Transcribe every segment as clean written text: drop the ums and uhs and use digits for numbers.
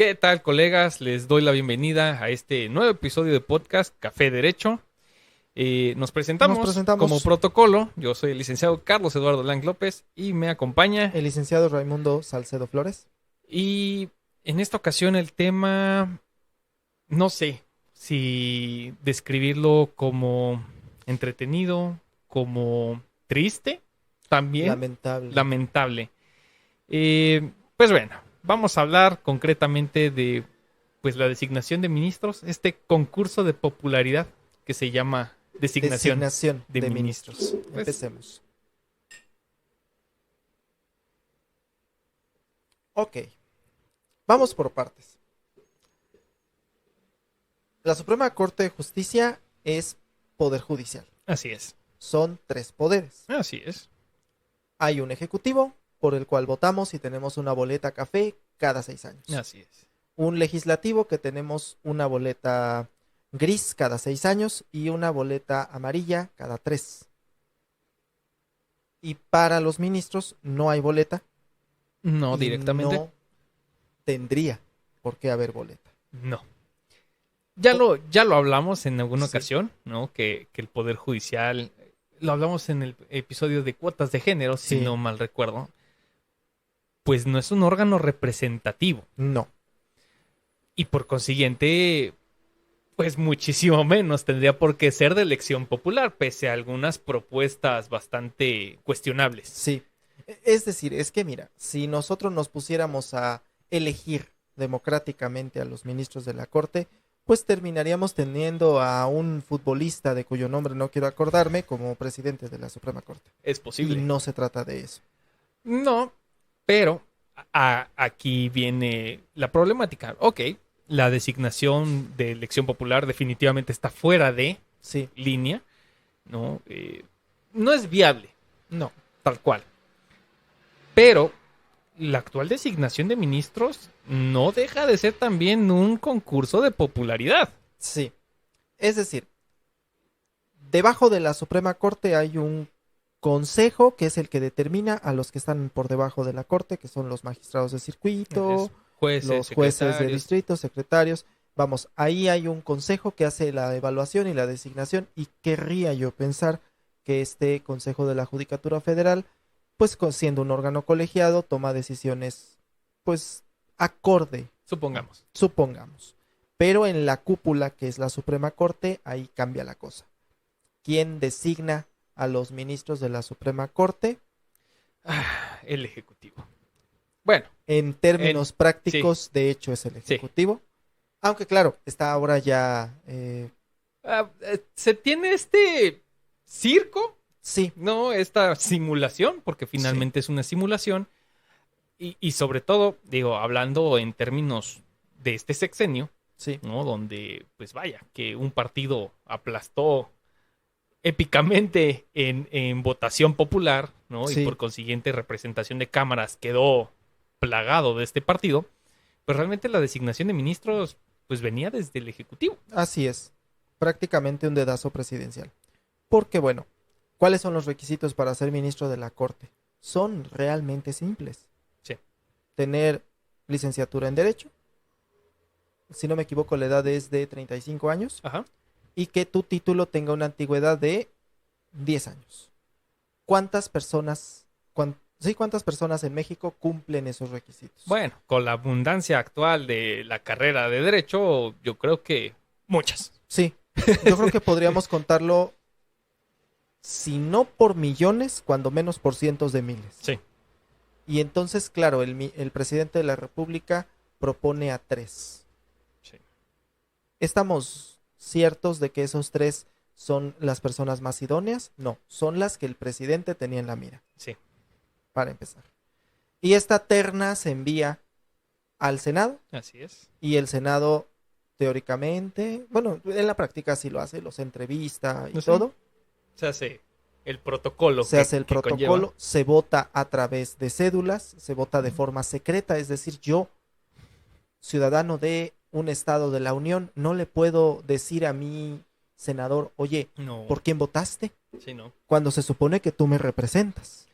¿Qué tal, colegas? Les doy la bienvenida a este nuevo episodio de podcast Café Derecho. Nos presentamos como protocolo. Yo soy el licenciado Carlos Eduardo Lang López y me acompaña el licenciado Raimundo Salcedo Flores. Y en esta ocasión el tema, no sé si describirlo como entretenido, como triste, también lamentable. Pues bueno, vamos a hablar concretamente de pues la designación de ministros, este concurso de popularidad que se llama designación de ministros. Pues, empecemos. Ok, vamos por partes. La Suprema Corte de Justicia es poder judicial. Así es. Son 3 poderes. Así es. Hay un ejecutivo, por el cual votamos y tenemos una boleta café cada 6 años. Así es. Un legislativo que tenemos una boleta gris cada 6 años y una boleta amarilla cada 3. Y para los ministros no hay boleta. No, directamente. No tendría por qué haber boleta. No. Ya lo hablamos en alguna ocasión, ¿no? Que el Poder Judicial, lo hablamos en el episodio de cuotas de género, si no mal recuerdo, pues no es un órgano representativo. No. Y por consiguiente, pues muchísimo menos tendría por qué ser de elección popular, pese a algunas propuestas bastante cuestionables. Sí. Es decir, es que mira, si nosotros nos pusiéramos a elegir democráticamente a los ministros de la Corte, pues terminaríamos teniendo a un futbolista de cuyo nombre no quiero acordarme como presidente de la Suprema Corte. Es posible. Y no se trata de eso. No, pero aquí viene la problemática. Ok, la designación de elección popular definitivamente está fuera de línea, ¿no? No es viable. No. Tal cual. Pero la actual designación de ministros no deja de ser también un concurso de popularidad. Sí. Es decir, debajo de la Suprema Corte hay un consejo que es el que determina a los que están por debajo de la Corte, que son los magistrados de circuito, los jueces de distrito, secretarios. Vamos, ahí hay un consejo que hace la evaluación y la designación y querría yo pensar que este Consejo de la Judicatura Federal, pues siendo un órgano colegiado, toma decisiones, pues, acorde. Supongamos. Pero en la cúpula, que es la Suprema Corte, ahí cambia la cosa. ¿Quién designa a los ministros de la Suprema Corte? El Ejecutivo. Bueno. En términos prácticos, de hecho, es el Ejecutivo. Sí. Aunque, claro, está ahora ya... se tiene este circo. Sí. No, esta simulación, porque finalmente es una simulación. Y sobre todo, digo, hablando en términos de este sexenio, ¿no? Donde, pues vaya, que un partido aplastó épicamente en votación popular, ¿no? Y por consiguiente representación de cámaras quedó plagado de este partido, pues realmente la designación de ministros pues venía desde el Ejecutivo. Así es, prácticamente un dedazo presidencial. Porque bueno, ¿cuáles son los requisitos para ser ministro de la Corte? Son realmente simples. Sí. Tener licenciatura en Derecho, si no me equivoco la edad es de 35 años. Ajá. Y que tu título tenga una antigüedad de 10 años. ¿Cuántas personas en México cumplen esos requisitos? Bueno, con la abundancia actual de la carrera de Derecho, yo creo que muchas. Sí, yo creo que podríamos contarlo, si no por millones, cuando menos por cientos de miles. Sí. Y entonces, claro, el presidente de la República propone a 3. Sí. ¿Estamos ciertos de que esos 3 son las personas más idóneas? No, son las que el presidente tenía en la mira. Sí. Para empezar. Y esta terna se envía al Senado. Así es. Y el Senado, teóricamente, bueno, en la práctica sí lo hace, los entrevista y todo. Se hace el protocolo. Se vota a través de cédulas, se vota de forma secreta, es decir, yo, ciudadano de un estado de la Unión, no le puedo decir a mi senador, oye, ¿por quién votaste? Sí, no. Cuando se supone que tú me representas.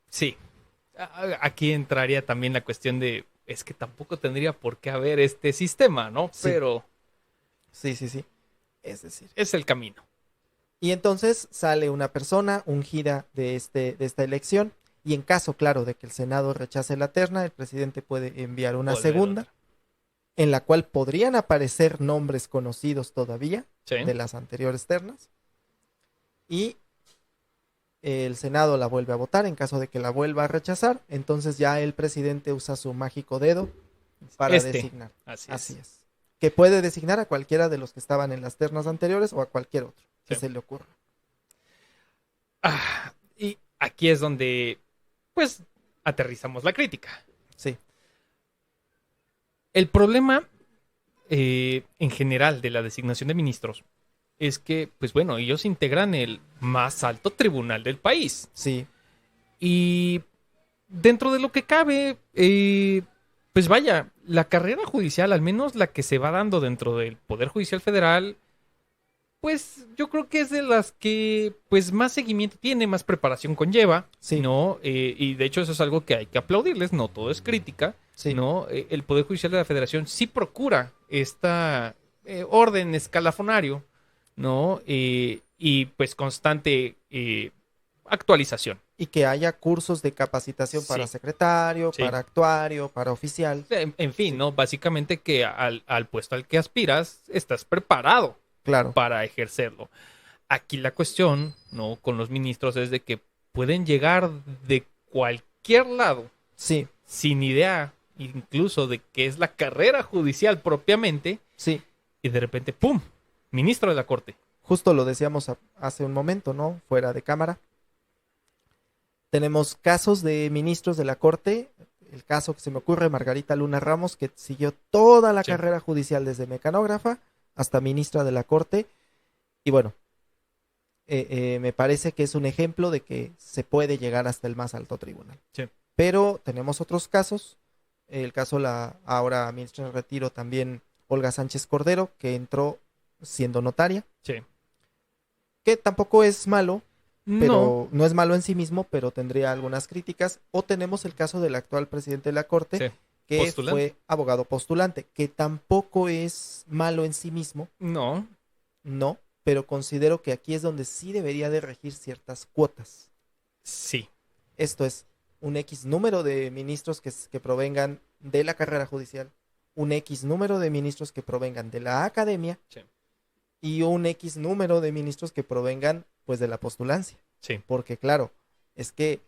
Sí. Aquí entraría también la cuestión de es que tampoco tendría por qué haber este sistema, ¿no? Sí. Pero Sí. Es decir, es el camino. y entonces sale una persona ungida de esta elección, y en caso, claro, de que el Senado rechace la terna, el presidente puede enviar una Volver segunda, otra. en la cual podrían aparecer nombres conocidos todavía Sí. de las anteriores ternas, y el Senado la vuelve a votar. En caso de que la vuelva a rechazar, entonces ya el presidente usa su mágico dedo para designar. Así es. Que puede designar a cualquiera de los que estaban en las ternas anteriores o a cualquier otro que Sí. se le ocurra. Y aquí es donde, pues, aterrizamos la crítica. Sí, El problema, en general, de la designación de ministros es que, pues bueno, ellos integran el más alto tribunal del país. sí, Y dentro de lo que cabe, pues vaya, la carrera judicial, al menos la que se va dando dentro del Poder Judicial Federal, pues yo creo que es de las que pues más seguimiento tiene, más preparación conlleva, Sí. ¿no? Y de hecho eso es algo que hay que aplaudirles, no todo es crítica, sí. ¿no? El Poder Judicial de la Federación sí procura esta orden escalafonario, ¿no? Y pues constante actualización. Y que haya cursos de capacitación Sí. para secretario, Sí. para actuario, para oficial. En fin, ¿no? Básicamente que al puesto al que aspiras estás preparado Claro, para ejercerlo. Aquí la cuestión, ¿no? Con los ministros es de que pueden llegar de cualquier lado sí, sin idea incluso de qué es la carrera judicial propiamente sí. y de repente, ¡pum! Ministro de la Corte. Justo lo decíamos hace un momento, ¿no? Fuera de cámara. Tenemos casos de ministros de la Corte. El caso que se me ocurre, Margarita Luna Ramos, que siguió toda la Sí. carrera judicial desde mecanógrafa hasta ministra de la Corte. Y bueno, me parece que es un ejemplo de que se puede llegar hasta el más alto tribunal. Sí. Pero tenemos otros casos. El caso la ahora ministra en retiro también, Olga Sánchez Cordero, que entró siendo notaria, Sí. que tampoco es malo, No, pero no es malo en sí mismo, pero tendría algunas críticas. O tenemos el caso del actual presidente de la Corte, sí. que Postulante. fue abogado postulante, que tampoco es malo en sí mismo, No. no, pero considero que aquí es donde sí debería de regir ciertas cuotas. Sí. Esto es, un X número de ministros que provengan de la carrera judicial, un X número de ministros que provengan de la academia, Sí. y un X número de ministros que provengan pues de la postulancia. Sí. Porque claro, es que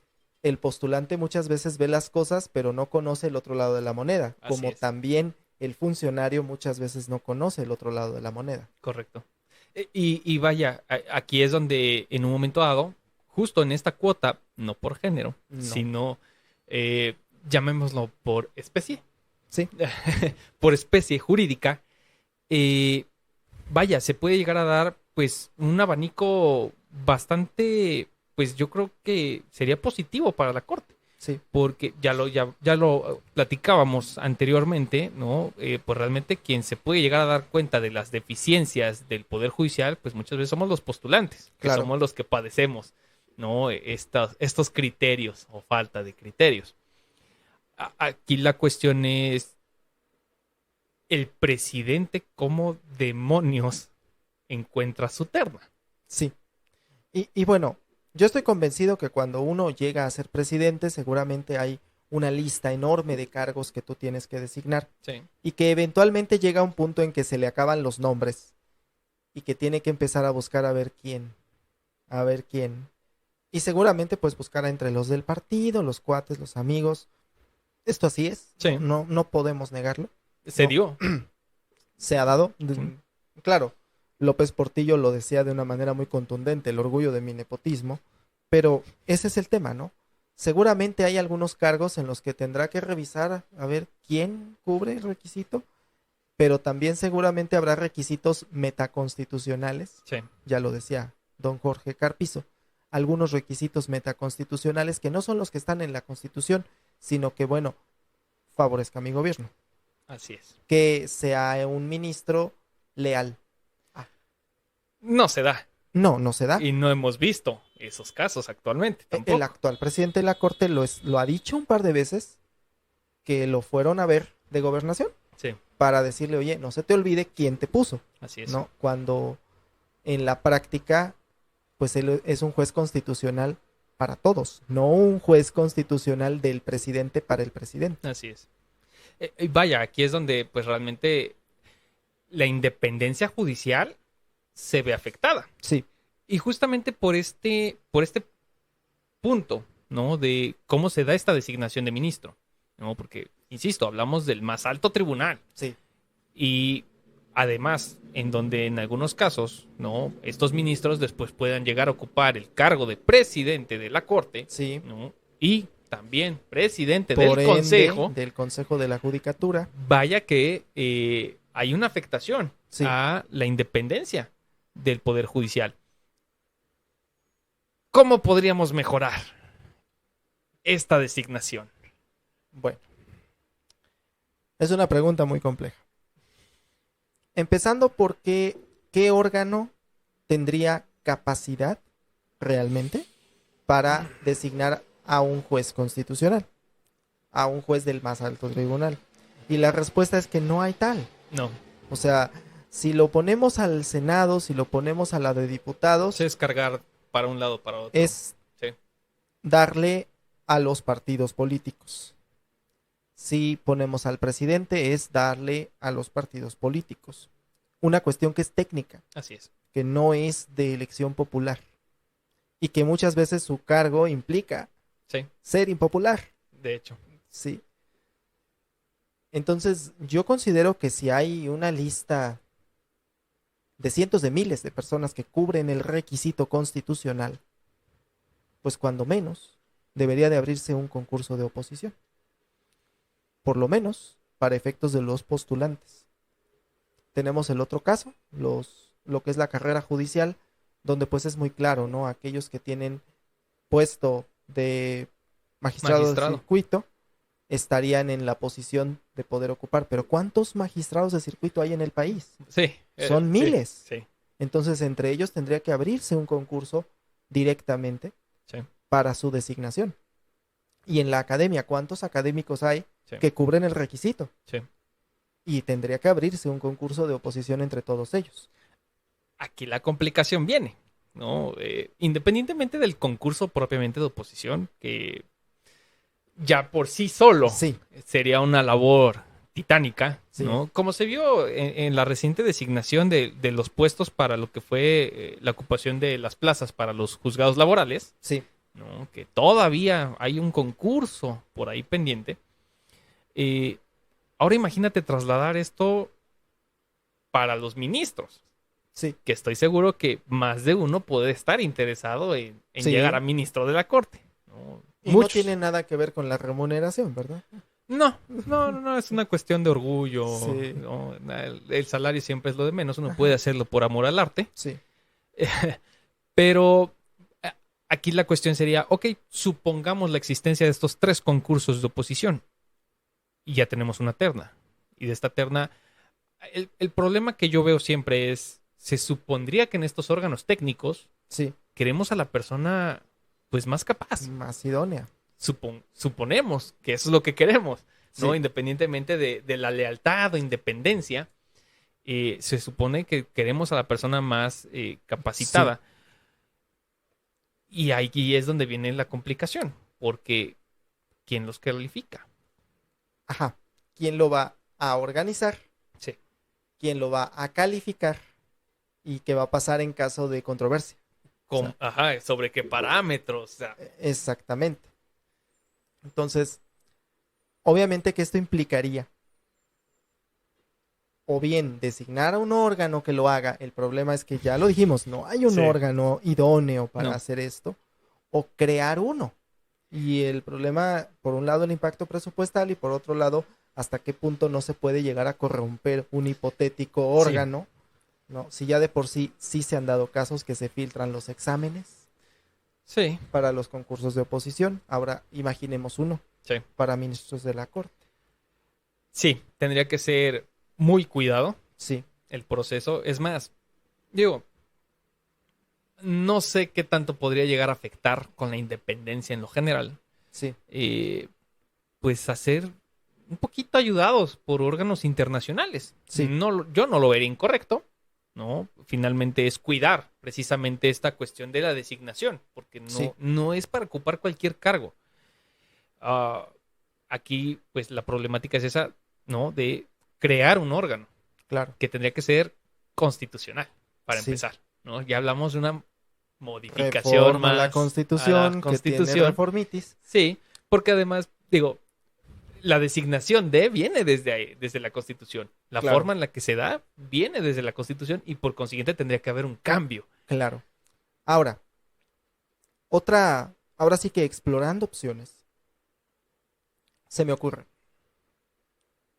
el postulante muchas veces ve las cosas, pero no conoce el otro lado de la moneda, Así como es. también el funcionario muchas veces no conoce el otro lado de la moneda. Correcto. Y vaya, aquí es donde en un momento dado, justo en esta cuota, no por género, No. sino llamémoslo por especie, Sí, por especie jurídica, vaya, se puede llegar a dar pues un abanico bastante, pues yo creo que sería positivo para la Corte. sí, Porque ya lo platicábamos anteriormente, ¿no? Pues realmente quien se puede llegar a dar cuenta de las deficiencias del Poder Judicial, pues muchas veces somos los postulantes, que Claro. somos los que padecemos, ¿no? Estos criterios o falta de criterios. Aquí la cuestión es el presidente cómo demonios encuentra su terna. sí. Y bueno, yo estoy convencido que cuando uno llega a ser presidente, seguramente hay una lista enorme de cargos que tú tienes que designar, Sí. y que eventualmente llega un punto en que se le acaban los nombres y que tiene que empezar a buscar a ver quién. Y seguramente pues buscará entre los del partido, los cuates, los amigos. Esto así es, Sí. no podemos negarlo. Se No. dio. Se ha dado. Ujú. Claro, López Portillo lo decía de una manera muy contundente, el orgullo de mi nepotismo, pero ese es el tema, ¿no? Seguramente hay algunos cargos en los que tendrá que revisar a ver quién cubre el requisito, pero también seguramente habrá requisitos metaconstitucionales, Sí. ya lo decía don Jorge Carpizo, algunos requisitos metaconstitucionales que no son los que están en la Constitución, sino que, bueno, favorezca a mi gobierno, Así es. que sea un ministro leal. No se da. No se da. Y no hemos visto esos casos actualmente tampoco. El actual presidente de la Corte lo ha dicho un par de veces, que lo fueron a ver de gobernación. Sí. Para decirle, oye, no se te olvide quién te puso. Así es. ¿No? Cuando en la práctica, pues él es un juez constitucional para todos, no un juez constitucional del presidente para el presidente. Así es. Y vaya, aquí es donde pues realmente la independencia judicial se ve afectada. Sí. Y justamente por este punto, ¿no? De cómo se da esta designación de ministro, ¿no? Porque, insisto, hablamos del más alto tribunal. Sí. Y además, en donde en algunos casos, ¿no? Estos ministros después puedan llegar a ocupar el cargo de presidente de la Corte, Sí. ¿no? Y también presidente Por del ende, Consejo. del Consejo de la Judicatura. Vaya que hay una afectación Sí. a la independencia del Poder Judicial. ¿Cómo podríamos mejorar esta designación? Bueno, es una pregunta muy compleja. Empezando por qué órgano tendría capacidad realmente para designar a un juez constitucional, a un juez del más alto tribunal. Y la respuesta es que no hay tal. No. O sea, si lo ponemos al Senado, si lo ponemos a la de diputados, Es cargar para un lado, para otro. es Sí. darle a los partidos políticos. Si ponemos al presidente, es darle a los partidos políticos. Una cuestión que es técnica, Así es. que no es de elección popular. Y que muchas veces su cargo implica Sí, ser impopular. de hecho. Sí. Entonces, yo considero que si hay una lista de cientos de miles de personas que cubren el requisito constitucional, pues cuando menos debería de abrirse un concurso de oposición. Por lo menos para efectos de los postulantes. Tenemos el otro caso, lo que es la carrera judicial, donde pues es muy claro, ¿no? Aquellos que tienen puesto de magistrado de circuito estarían en la posición de poder ocupar. Pero ¿cuántos magistrados de circuito hay en el país? Sí. Son miles. Sí. Entonces, entre ellos tendría que abrirse un concurso directamente Sí. para su designación. Y en la academia, ¿cuántos académicos hay Sí. que cubren el requisito? Sí. Y tendría que abrirse un concurso de oposición entre todos ellos. Aquí la complicación viene, ¿no? Independientemente del concurso propiamente de oposición, que ya por sí solo Sí. sería una labor titánica, Sí. ¿no? Como se vio en la reciente designación de los puestos para lo que fue la ocupación de las plazas para los juzgados laborales, Sí. ¿no? Que todavía hay un concurso por ahí pendiente. Ahora imagínate trasladar esto para los ministros. Sí. Que estoy seguro que más de uno puede estar interesado en Sí. llegar a ministro de la Corte, ¿no? Y no tiene nada que ver con la remuneración, ¿verdad? No, es una cuestión de orgullo, Sí. ¿no? El salario siempre es lo de menos, uno puede hacerlo por amor al arte. Sí. Pero aquí la cuestión sería, ok, supongamos la existencia de estos 3 concursos de oposición y ya tenemos una terna. Y de esta terna, el problema que yo veo siempre es, se supondría que en estos órganos técnicos Sí. queremos a la persona pues más capaz. Más idónea. Suponemos que eso es lo que queremos, ¿no? Sí. Independientemente de la lealtad o independencia, se supone que queremos a la persona más capacitada. Sí. Y ahí es donde viene la complicación, porque ¿quién los califica? Ajá. ¿Quién lo va a organizar? Sí. ¿Quién lo va a calificar? ¿Y qué va a pasar en caso de controversia? Ajá, ¿sobre qué parámetros? O sea, exactamente. Entonces, obviamente que esto implicaría o bien designar a un órgano que lo haga, el problema es que ya lo dijimos, no hay un órgano idóneo para hacer esto, o crear uno. Y el problema, por un lado, el impacto presupuestal y por otro lado, hasta qué punto no se puede llegar a corromper un hipotético órgano, ¿no? Si ya de por sí se han dado casos que se filtran los exámenes para los concursos de oposición. Ahora imaginemos uno para ministros de la Corte. Sí, tendría que ser muy cuidado Sí. el proceso. Es más, digo, no sé qué tanto podría llegar a afectar con la independencia en lo general. Sí. Pues hacer un poquito ayudados por órganos internacionales. Sí. Yo no lo vería incorrecto, ¿no? Finalmente es cuidar precisamente esta cuestión de la designación, porque no es para ocupar cualquier cargo. Aquí, pues, la problemática es esa, ¿no? De crear un órgano. Claro. Que tendría que ser constitucional, para empezar, ¿no? Ya hablamos de una modificación Reforma más a la Constitución, que tiene reformitis. Sí, porque además, digo, la designación de viene desde ahí, desde la Constitución. La forma en la que se da viene desde la Constitución y por consiguiente tendría que haber un cambio. Claro. Ahora sí que explorando opciones, se me ocurre.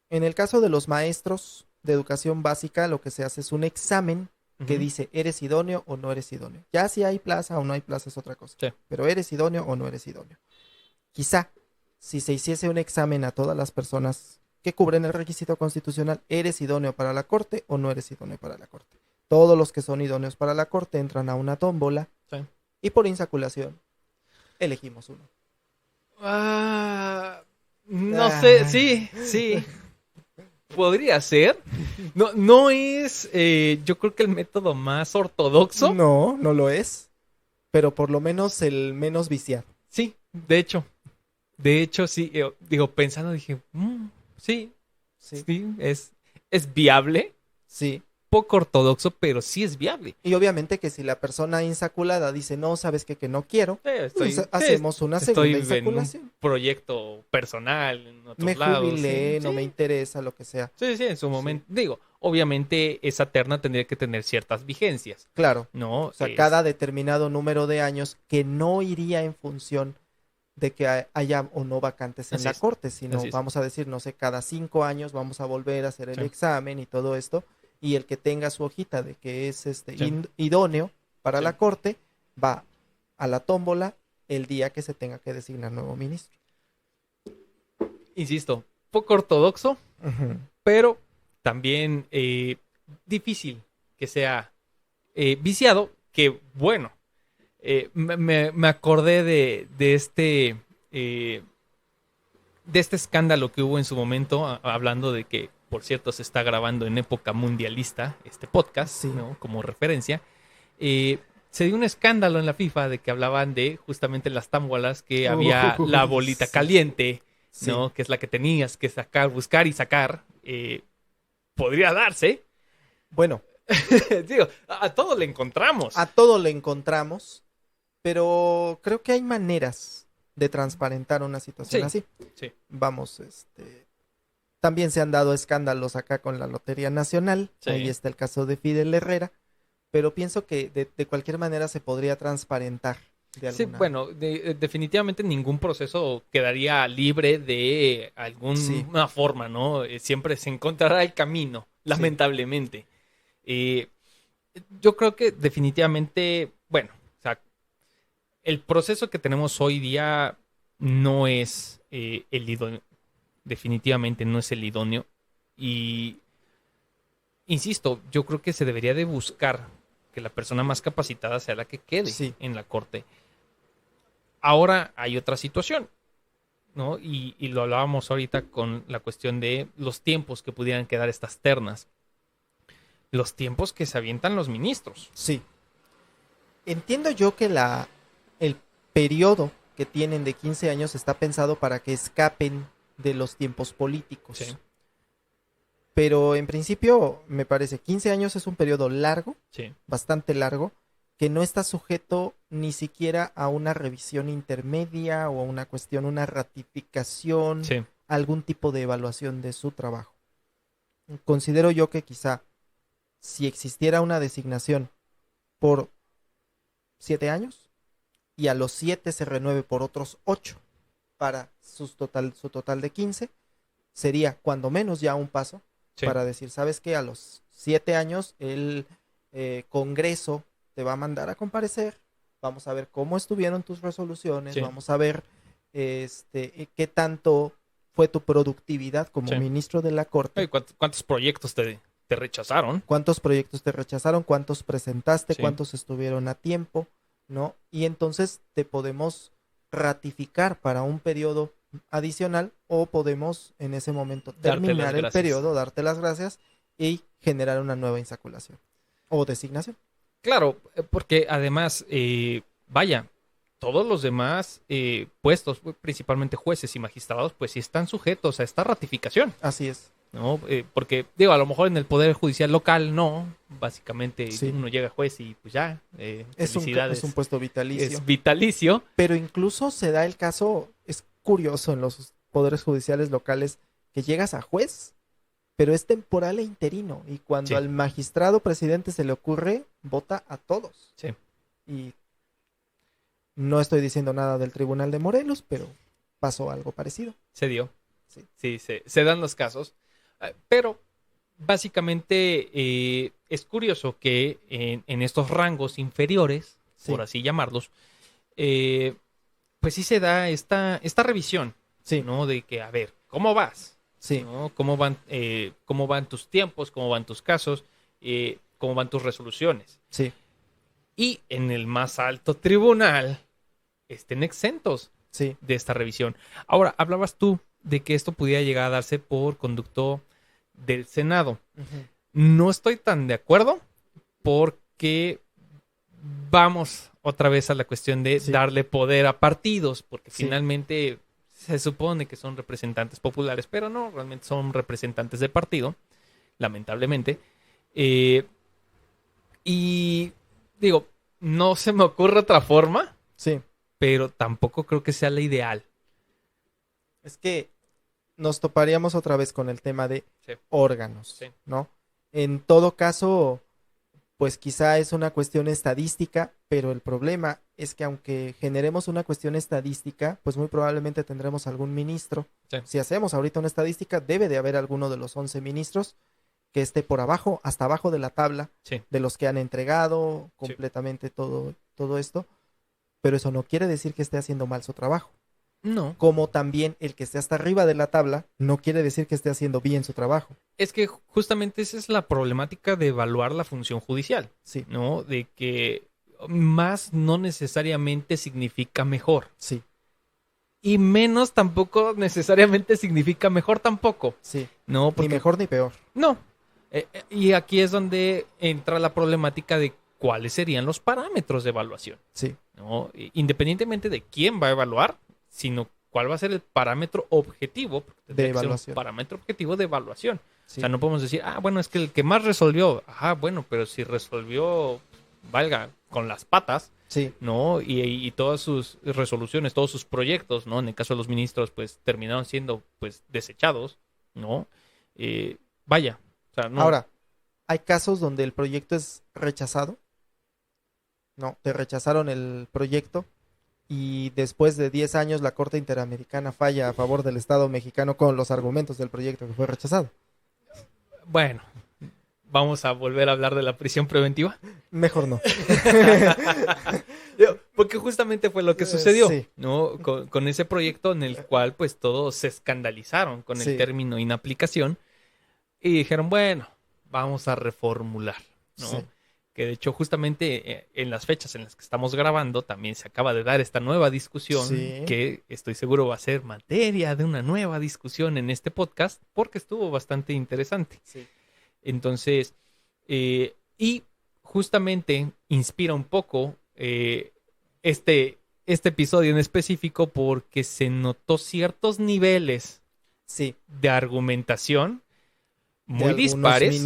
En el caso de los maestros de educación básica, lo que se hace es un examen que dice, ¿eres idóneo o no eres idóneo? Ya si hay plaza o no hay plaza es otra cosa. Sí. Pero ¿eres idóneo o no eres idóneo? Quizá, si se hiciese un examen a todas las personas que cubren el requisito constitucional, ¿eres idóneo para la Corte o no eres idóneo para la Corte? Todos los que son idóneos para la Corte entran a una tómbola y por insaculación elegimos uno. No sé, sí. Podría ser. No es, yo creo que el método más ortodoxo. No lo es. Pero por lo menos el menos viciado. Sí, de hecho. De hecho, sí. Digo, pensando, dije, sí, es viable. Sí. Poco ortodoxo, pero sí es viable. Y obviamente que si la persona insaculada dice, no, sabes que no quiero, hacemos una segunda insaculación. En un proyecto personal, en otros lados. Me jubilé, no me interesa, lo que sea. Sí, en su momento. Digo, obviamente esa terna tendría que tener ciertas vigencias. Claro. ¿No? O sea, cada determinado número de años que no iría en función de que haya o no vacantes en la Corte, sino vamos a decir, no sé, cada 5 años vamos a volver a hacer el examen y todo esto. Y el que tenga su hojita de que es idóneo para la Corte, va a la tómbola el día que se tenga que designar nuevo ministro. Insisto, poco ortodoxo, pero también difícil que sea viciado, que bueno, me acordé de este escándalo que hubo en su momento, hablando de que, por cierto, se está grabando en época mundialista este podcast, ¿no? Como referencia. Se dio un escándalo en la FIFA de que hablaban de justamente las tómbolas, que había la bolita caliente, ¿no? Que es la que tenías que sacar, buscar y sacar. Podría darse. Bueno. Digo, a todo le encontramos. A todo le encontramos, pero creo que hay maneras de transparentar una situación así. Sí. Vamos, también se han dado escándalos acá con la Lotería Nacional. Ahí está el caso de Fidel Herrera. Pero pienso que de cualquier manera se podría transparentar. Sí, bueno, definitivamente ningún proceso quedaría libre de alguna forma, ¿no? Siempre se encontrará el camino, lamentablemente. Yo creo que definitivamente, bueno, o sea, el proceso que tenemos hoy día no es el idóneo. Definitivamente no es el idóneo. Y, insisto, yo creo que se debería de buscar que la persona más capacitada sea la que quede en la Corte. Ahora hay otra situación, ¿no? Y lo hablábamos ahorita con la cuestión de los tiempos que pudieran quedar estas ternas. Los tiempos que se avientan los ministros. Sí. Entiendo yo que el periodo que tienen de 15 años está pensado para que escapen de los tiempos políticos. Sí. Pero en principio me parece 15 años es un periodo largo, bastante largo, que no está sujeto ni siquiera a una revisión intermedia o a una ratificación, algún tipo de evaluación de su trabajo. Considero yo que quizá si existiera una designación por 7 años y a los 7 se renueve por otros 8 para su total de 15, sería cuando menos ya un paso para decir, ¿sabes qué? A los 7 años el Congreso te va a mandar a comparecer, vamos a ver cómo estuvieron tus resoluciones, vamos a ver qué tanto fue tu productividad como ministro de la Corte. ¿Cuántos proyectos te rechazaron? ¿Cuántos proyectos te rechazaron? ¿Cuántos presentaste? ¿Cuántos estuvieron a tiempo? ¿No? Y entonces te podemos ratificar para un periodo adicional o podemos en ese momento terminar el periodo, darte las gracias y generar una nueva insaculación o designación. Claro, porque además, vaya, todos los demás puestos, principalmente jueces y magistrados, pues sí están sujetos a esta ratificación. Así es. ¿No? Porque, digo, a lo mejor en el Poder Judicial local no, básicamente uno llega a juez y pues ya, felicidades. Es un puesto vitalicio. Es vitalicio. Pero incluso se da el caso, es curioso en los poderes judiciales locales, que llegas a juez, pero es temporal e interino, y cuando al magistrado presidente se le ocurre, vota a todos. Sí. Y no estoy diciendo nada del Tribunal de Morelos, pero pasó algo parecido. Se dio. Sí, se dan los casos. Pero básicamente es curioso que en estos rangos inferiores, por así llamarlos, pues sí se da esta revisión, ¿no? De que, a ver, ¿cómo vas? Sí. ¿No? ¿Cómo van tus tiempos? ¿Cómo van tus casos? ¿Cómo van tus resoluciones? Sí. Y en el más alto tribunal estén exentos de esta revisión. Ahora, hablabas tú de que esto pudiera llegar a darse por conducto del Senado. Uh-huh. No estoy tan de acuerdo porque vamos otra vez a la cuestión de darle poder a partidos, porque finalmente se supone que son representantes populares, pero no, realmente son representantes de partido, lamentablemente. Y digo, no se me ocurre otra forma, pero tampoco creo que sea la ideal. Es que nos toparíamos otra vez con el tema de órganos, ¿no? En todo caso, pues quizá es una cuestión estadística, pero el problema es que aunque generemos una cuestión estadística, pues muy probablemente tendremos algún ministro. Si hacemos ahorita una estadística, debe de haber alguno de los 11 ministros que esté por abajo, hasta abajo de la tabla, de los que han entregado completamente todo esto, pero eso no quiere decir que esté haciendo mal su trabajo. No. Como también el que esté hasta arriba de la tabla no quiere decir que esté haciendo bien su trabajo. Es que justamente esa es la problemática de evaluar la función judicial, ¿no? De que más no necesariamente significa mejor. Sí. Y menos tampoco necesariamente significa mejor tampoco. Sí. No, porque... Ni mejor ni peor. No. Y aquí es donde entra la problemática de cuáles serían los parámetros de evaluación. Sí. ¿No? Independientemente de quién va a evaluar, sino cuál va a ser el parámetro objetivo de evaluación. Un parámetro objetivo de evaluación. Sí. O sea, no podemos decir, bueno, es que el que más resolvió, bueno, pero si resolvió, valga, con las patas, ¿no? Y todas sus resoluciones, todos sus proyectos, ¿no? En el caso de los ministros, pues terminaron siendo, pues, desechados, ¿no? Vaya. O sea, no. Ahora, hay casos donde el proyecto es rechazado. No, te rechazaron el proyecto. Y después de 10 años la Corte Interamericana falla a favor del Estado mexicano con los argumentos del proyecto que fue rechazado. Bueno, ¿vamos a volver a hablar de la prisión preventiva? Mejor no. Porque justamente fue lo que sucedió, ¿no? Con ese proyecto en el cual pues todos se escandalizaron con el término inaplicación y dijeron, bueno, vamos a reformular, ¿no? Que de hecho justamente en las fechas en las que estamos grabando también se acaba de dar esta nueva discusión que estoy seguro va a ser materia de una nueva discusión en este podcast porque estuvo bastante interesante. Entonces, y justamente inspira un poco este episodio en específico porque se notó ciertos niveles de argumentación muy dispares,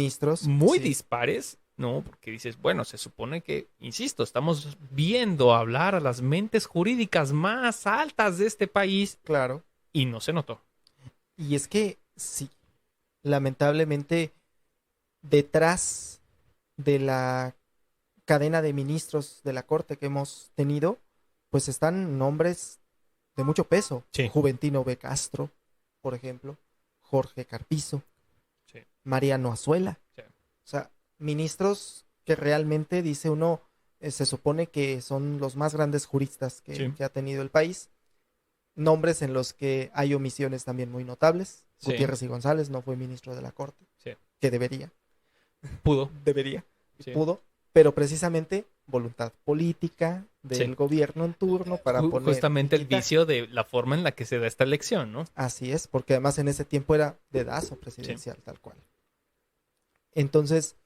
dispares, ¿no? Porque dices, bueno, se supone que, insisto, estamos viendo hablar a las mentes jurídicas más altas de este país. Claro. Y no se notó. Y es que, lamentablemente, detrás de la cadena de ministros de la Corte que hemos tenido, pues están nombres de mucho peso. Juventino B. Castro, por ejemplo, Jorge Carpizo, Mariano Azuela. O sea, ministros que realmente, dice uno, se supone que son los más grandes juristas que ha tenido el país. Nombres en los que hay omisiones también muy notables. Gutiérrez y González no fue ministro de la Corte, que debería. Pudo. Debería. Pudo. pero precisamente voluntad política del gobierno en turno para poner... Justamente el vicio de la forma en la que se da esta elección, ¿no? Así es, porque además en ese tiempo era dedazo presidencial, tal cual. Entonces,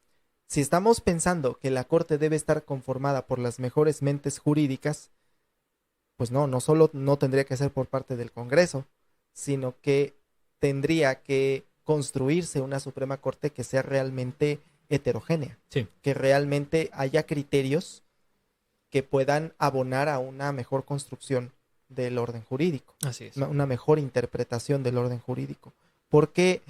si estamos pensando que la Corte debe estar conformada por las mejores mentes jurídicas, pues no solo no tendría que ser por parte del Congreso, sino que tendría que construirse una Suprema Corte que sea realmente heterogénea, que realmente haya criterios que puedan abonar a una mejor construcción del orden jurídico. Así es. Una mejor interpretación del orden jurídico. Porque,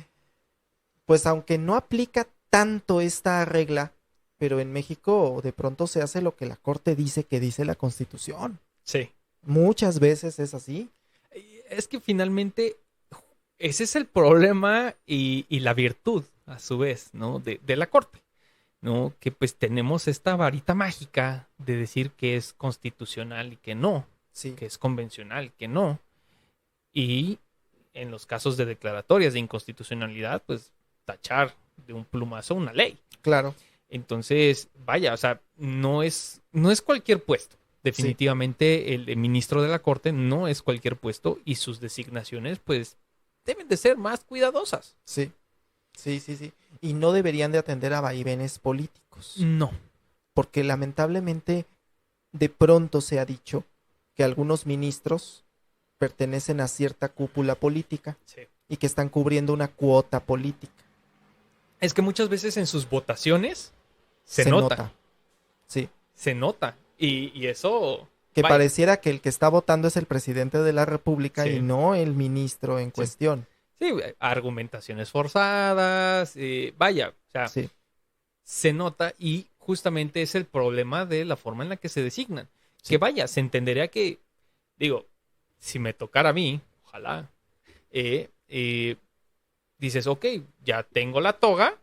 pues aunque no aplica tanto esta regla, pero en México de pronto se hace lo que la Corte dice que dice la Constitución. Sí. Muchas veces es así. Es que finalmente ese es el problema y la virtud, a su vez, ¿no? De la Corte, ¿no? Que pues tenemos esta varita mágica de decir que es constitucional y que no, que es convencional, que no. Y en los casos de declaratorias de inconstitucionalidad, pues tachar de un plumazo una ley. Claro. Entonces, vaya, o sea, no es cualquier puesto. Definitivamente el ministro de la Corte no es cualquier puesto y sus designaciones, pues, deben de ser más cuidadosas. Sí. Y no deberían de atender a vaivenes políticos. No. Porque lamentablemente de pronto se ha dicho que algunos ministros pertenecen a cierta cúpula política y que están cubriendo una cuota política. Es que muchas veces en sus votaciones se nota. Sí. Se nota. Y eso... Que pareciera que el que está votando es el presidente de la República y no el ministro en cuestión. Sí, argumentaciones forzadas, vaya, o sea, se nota y justamente es el problema de la forma en la que se designan. Que vaya, se entendería que, digo, si me tocara a mí, ojalá, dices, ok, ya tengo la toga,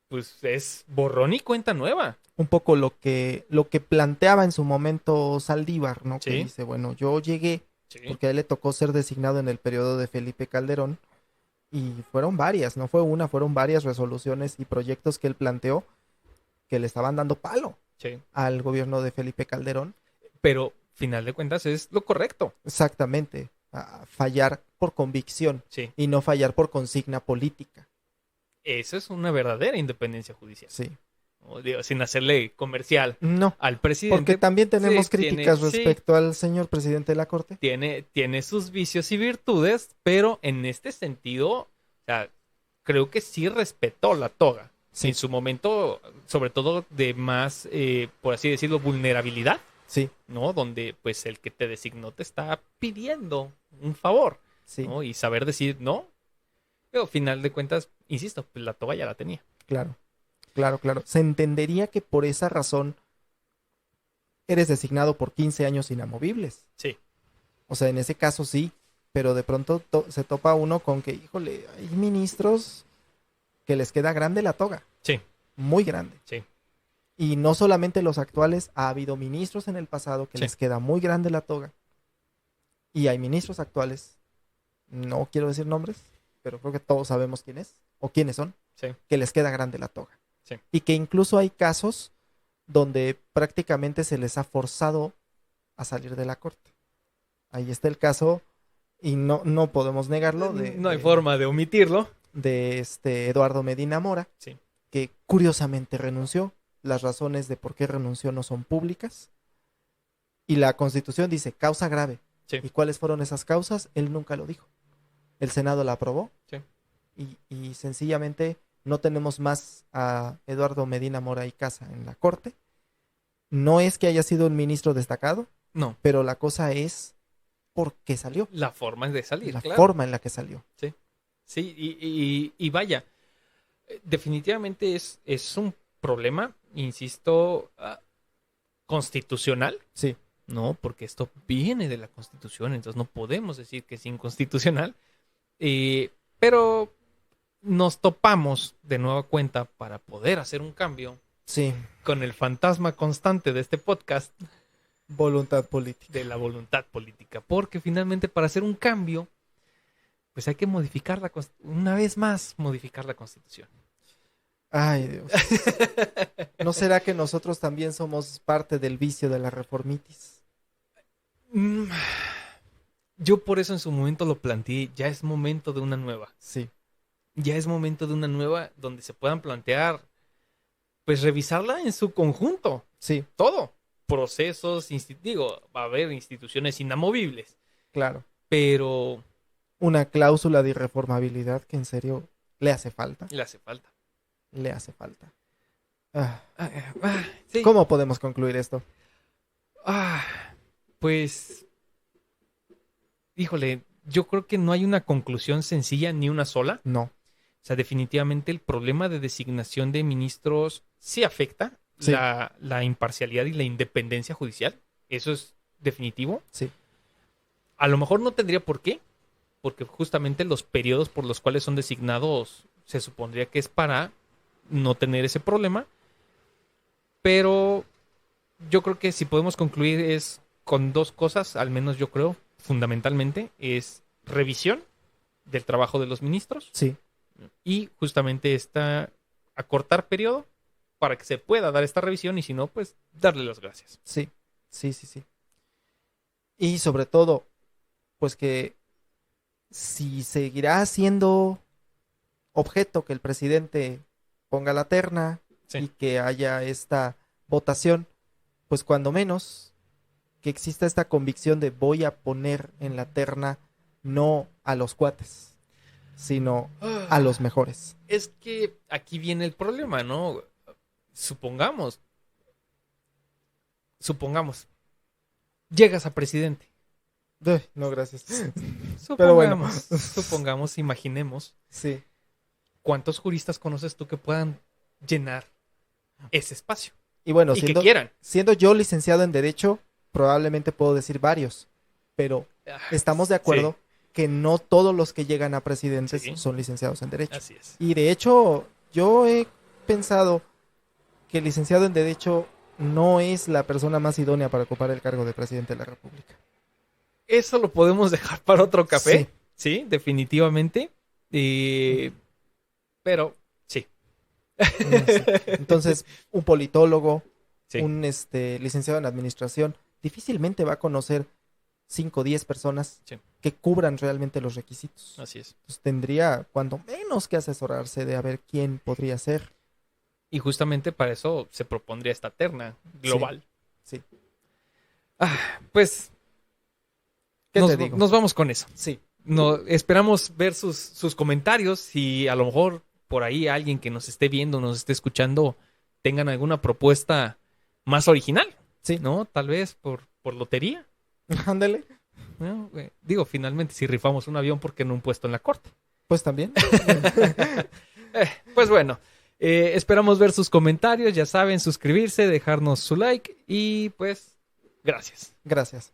pues es borrón y cuenta nueva. Un poco lo que planteaba en su momento Saldívar, ¿no? Que dice, bueno, yo llegué, porque a él le tocó ser designado en el periodo de Felipe Calderón, y fueron varias, no fue una, fueron varias resoluciones y proyectos que él planteó que le estaban dando palo al gobierno de Felipe Calderón. Pero, final de cuentas, es lo correcto. Exactamente, fallar por convicción y no fallar por consigna política. Eso es una verdadera independencia judicial. Sí. Digo, sin hacerle comercial al presidente. Porque también tenemos críticas respecto al señor presidente de la Corte. Tiene sus vicios y virtudes, pero en este sentido, o sea, creo que sí respetó la toga. En su momento, sobre todo de más, por así decirlo, vulnerabilidad. ¿No? Donde pues el que te designó te está pidiendo un favor. ¿No? Y saber decir no. Pero al final de cuentas, insisto, pues la toga ya la tenía. Claro. Se entendería que por esa razón eres designado por 15 años inamovibles. Sí. O sea, en ese caso sí, pero de pronto se topa uno con que, híjole, hay ministros que les queda grande la toga. Sí. Muy grande. Sí. Y no solamente los actuales, ha habido ministros en el pasado que les queda muy grande la toga. Y hay ministros actuales, no quiero decir nombres, pero creo que todos sabemos quién es o quiénes son, que les queda grande la toga. Y que incluso hay casos donde prácticamente se les ha forzado a salir de la Corte. Ahí está el caso, y no podemos negarlo. No hay forma de omitirlo. De Eduardo Medina Mora, que curiosamente renunció. Las razones de por qué renunció no son públicas. Y la Constitución dice causa grave. ¿Y cuáles fueron esas causas? Él nunca lo dijo. El Senado la aprobó. Y sencillamente no tenemos más a Eduardo Medina Mora y Casa en la Corte. No es que haya sido un ministro destacado. No. Pero la cosa es por qué salió. La forma de salir, La forma en la que salió. Sí, y vaya, definitivamente es un problema, insisto, constitucional. Sí. No, porque esto viene de la Constitución, entonces no podemos decir que es inconstitucional. Pero nos topamos de nueva cuenta para poder hacer un cambio. Sí. Con el fantasma constante de este podcast. Voluntad política. De la voluntad política. Porque finalmente para hacer un cambio, pues hay que modificar una vez más, modificar la Constitución. Ay, Dios. ¿No será que nosotros también somos parte del vicio de la reformitis? Yo por eso en su momento lo planteé. Ya es momento de una nueva. Sí. Ya es momento de una nueva donde se puedan plantear, pues revisarla en su conjunto. Sí. Todo. Procesos, digo, va a haber instituciones inamovibles. Claro. Pero... una cláusula de irreformabilidad que en serio le hace falta. Le hace falta. Le hace falta. Sí. ¿Cómo podemos concluir esto? Pues... híjole, yo creo que no hay una conclusión sencilla ni una sola. No. O sea, definitivamente el problema de designación de ministros sí afecta Sí. la imparcialidad y la independencia judicial. Eso es definitivo. Sí. A lo mejor no tendría por qué, porque justamente los periodos por los cuales son designados se supondría que es para no tener ese problema. Pero yo creo que si podemos concluir es con dos cosas, al menos yo creo, fundamentalmente, es revisión del trabajo de los ministros. Sí. Y justamente acortar periodo para que se pueda dar esta revisión y si no, pues darle las gracias. Sí. Sí, sí, sí. Y sobre todo, pues que si seguirá siendo objeto que el presidente ponga la terna y que haya esta votación, pues cuando menos que exista esta convicción de voy a poner en la terna no a los cuates, sino a los mejores. Es que aquí viene el problema, ¿no? Supongamos, llegas a presidente. No, gracias. Pero bueno. Supongamos, imaginemos. Sí. ¿Cuántos juristas conoces tú que puedan llenar ese espacio? Y bueno, que quieran. Siendo yo licenciado en Derecho, probablemente puedo decir varios, pero estamos de acuerdo que no todos los que llegan a presidentes son licenciados en Derecho. Así es. Y de hecho, yo he pensado que el licenciado en Derecho no es la persona más idónea para ocupar el cargo de presidente de la República. Eso lo podemos dejar para otro café. Sí, sí, definitivamente. Pero sí. Entonces, un politólogo, un licenciado en administración, difícilmente va a conocer 5 o 10 personas que cubran realmente los requisitos. Así es. Entonces, tendría cuando menos que asesorarse de a ver quién podría ser. Y justamente para eso se propondría esta terna global. Sí. Pues ¿qué te digo? Nos vamos con eso. Sí. Esperamos ver sus comentarios y a lo mejor por ahí alguien que nos esté viendo, nos esté escuchando, tengan alguna propuesta más original. Sí. ¿No? Tal vez por lotería. Ándale. ¿No? Digo, finalmente, si rifamos un avión, ¿por qué no un puesto en la corte? Pues también. Pues bueno, esperamos ver sus comentarios. Ya saben, suscribirse, dejarnos su like y pues, gracias. Gracias.